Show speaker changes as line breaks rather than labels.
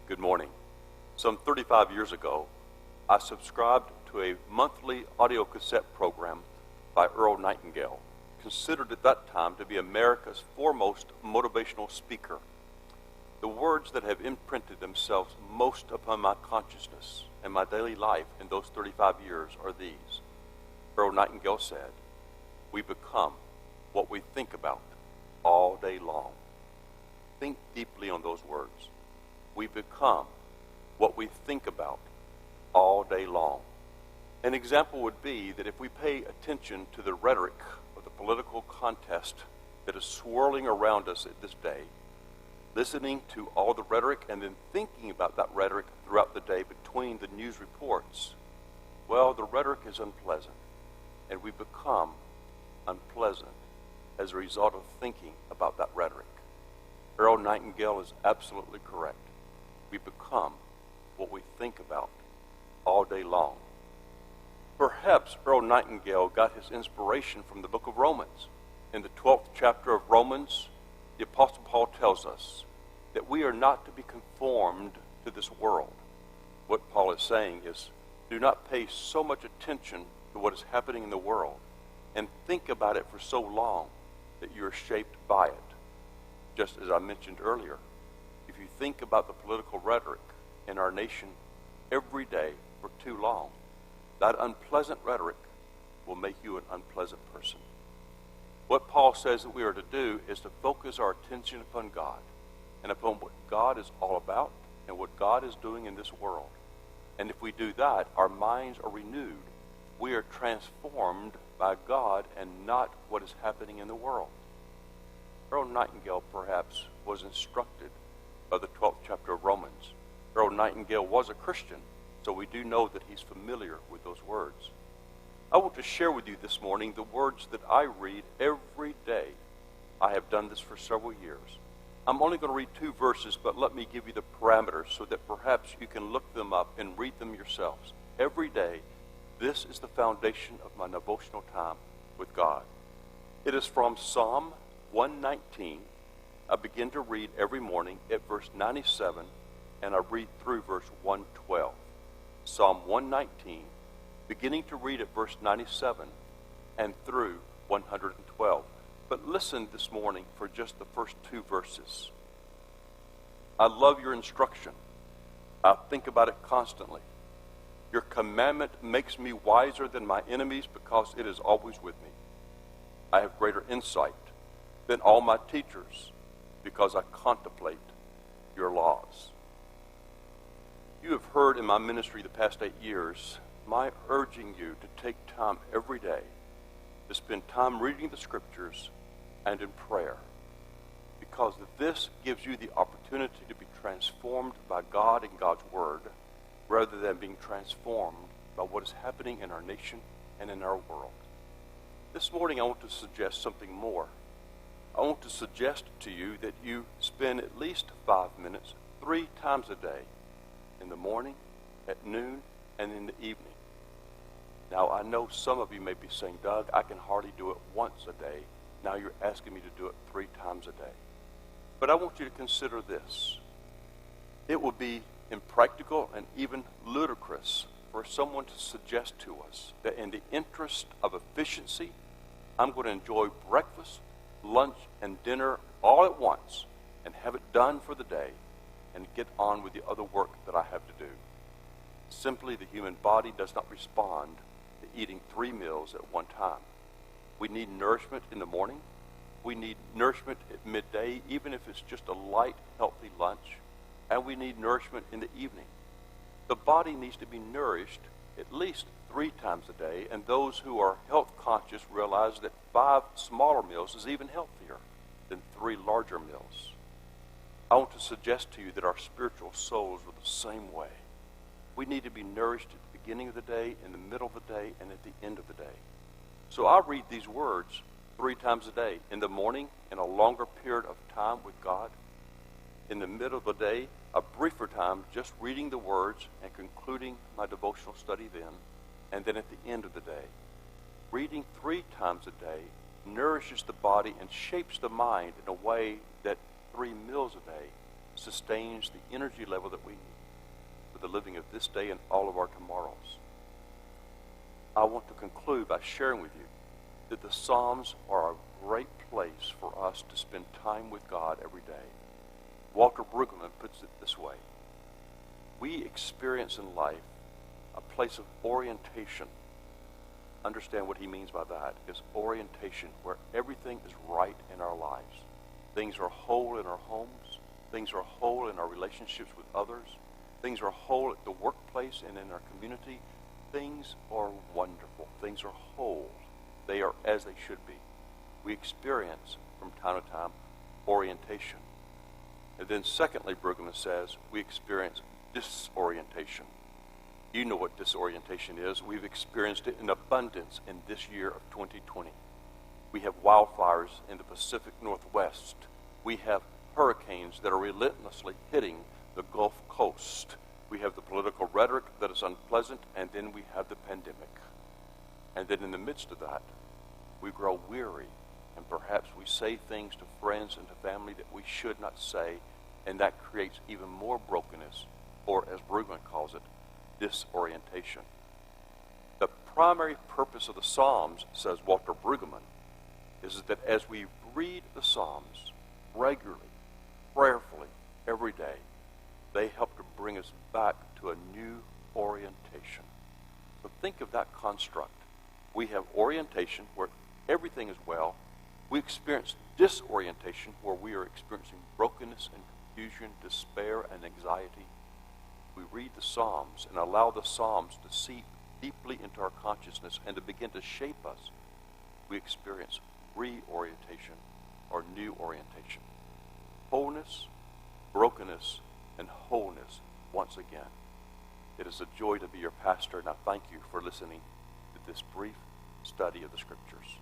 Good morning. Some 35 years ago, I subscribed to a monthly audio cassette program by Earl Nightingale, considered at that time to be America's foremost motivational speaker. The words that have imprinted themselves most upon my consciousness and my daily life in those 35 years are these. Earl Nightingale said, "We become what we think about all day long." Think deeply on those words. We become what we think about all day long. An example would be that if we pay attention to the rhetoric of the political contest that is swirling around us at this day, listening to all the rhetoric and then thinking about that rhetoric throughout the day between the news reports, well, the rhetoric is unpleasant, and we become unpleasant as a result of thinking about that rhetoric. Earl Nightingale is absolutely correct. We become what we think about all day long. Perhaps Earl Nightingale got his inspiration from the book of Romans. In the 12th chapter of Romans, the Apostle Paul tells us that we are not to be conformed to this world. What Paul is saying is, do not pay so much attention to what is happening in the world and think about it for so long that you are shaped by it. Just as I mentioned earlier, if you think about the political rhetoric in our nation every day for too long, that unpleasant rhetoric will make you an unpleasant person. What Paul says that we are to do is to focus our attention upon God and upon what God is all about and what God is doing in this world. And if we do that, our minds are renewed. We are transformed by God and not what is happening in the world. Earl Nightingale perhaps was instructed by the 12th chapter of Romans. Earl Nightingale was a Christian, so we do know that he's familiar with those words. I want to share with you this morning the words that I read every day. I have done this for several years. I'm only going to read 2 verses, but let me give you the parameters so that perhaps you can look them up and read them yourselves. Every day, this is the foundation of my devotional time with God. It is from Psalm 119. I begin to read every morning at verse 97, and I read through verse 112. Psalm 119, beginning to read at verse 97 and through 112. But listen this morning for just the first 2 verses. I love your instruction. I think about it constantly. Your commandment makes me wiser than my enemies because it is always with me. I have greater insight than all my teachers because I contemplate your laws. You have heard in my ministry the past 8 years my urging you to take time every day to spend time reading the scriptures and in prayer, because this gives you the opportunity to be transformed by God and God's word rather than being transformed by what is happening in our nation and in our world. This morning I want to suggest something more. I want to suggest to you that you spend at least 5 minutes 3 times a day, in the morning, at noon, and in the evening. Now, I know some of you may be saying, Doug, I can hardly do it once a day. Now you're asking me to do it 3 times a day. But I want you to consider this. It would be impractical and even ludicrous for someone to suggest to us that in the interest of efficiency, I'm going to enjoy breakfast, lunch, and dinner all at once and have it done for the day and get on with the other work that I have to do. Simply, the human body does not respond to eating 3 meals at one time. We need nourishment in the morning. We need nourishment at midday, even if it's just a light, healthy lunch. And we need nourishment in the evening. The body needs to be nourished at least 3 times a day, and those who are health conscious realize that 5 smaller meals is even healthier than 3 larger meals. I want to suggest to you that our spiritual souls are the same way. We need to be nourished at the beginning of the day, in the middle of the day, and at the end of the day. So I read these words 3 times a day. In the morning, in a longer period of time with God. In the middle of the day, a briefer time just reading the words and concluding my devotional study then. And then at the end of the day. Reading 3 times a day nourishes the body and shapes the mind in a way that 3 meals a day sustains the energy level that we need for the living of this day and all of our tomorrows. I want to conclude by sharing with you that the Psalms are a great place for us to spend time with God every day. Walter Brueggemann puts it this way: we experience in life a place of orientation. Understand what he means by that is orientation, where everything is right in our lives. Things are whole in our homes. Things are whole in our relationships with others. Things are whole at the workplace and in our community. Things are wonderful. Things are whole. They are as they should be. We experience, from time to time, orientation. And then secondly, Brueggemann says, we experience disorientation. You know what disorientation is. We've experienced it in abundance in this year of 2020. We have wildfires in the Pacific Northwest. We have hurricanes that are relentlessly hitting the Gulf Coast. We have the political rhetoric that is unpleasant, and then we have the pandemic. And then in the midst of that, we grow weary, and perhaps we say things to friends and to family that we should not say, and that creates even more brokenness, or as Brueggemann calls it, disorientation. The primary purpose of the Psalms, says Walter Brueggemann, is that as we read the Psalms regularly, prayerfully, every day, they help to bring us back to a new orientation. So think of that construct. We have orientation where everything is well. We experience disorientation where we are experiencing brokenness and confusion, despair and anxiety. We read the Psalms and allow the Psalms to seep deeply into our consciousness and to begin to shape us. We experience reorientation or new orientation. Wholeness, brokenness, and wholeness once again. It is a joy to be your pastor, and I thank you for listening to this brief study of the Scriptures.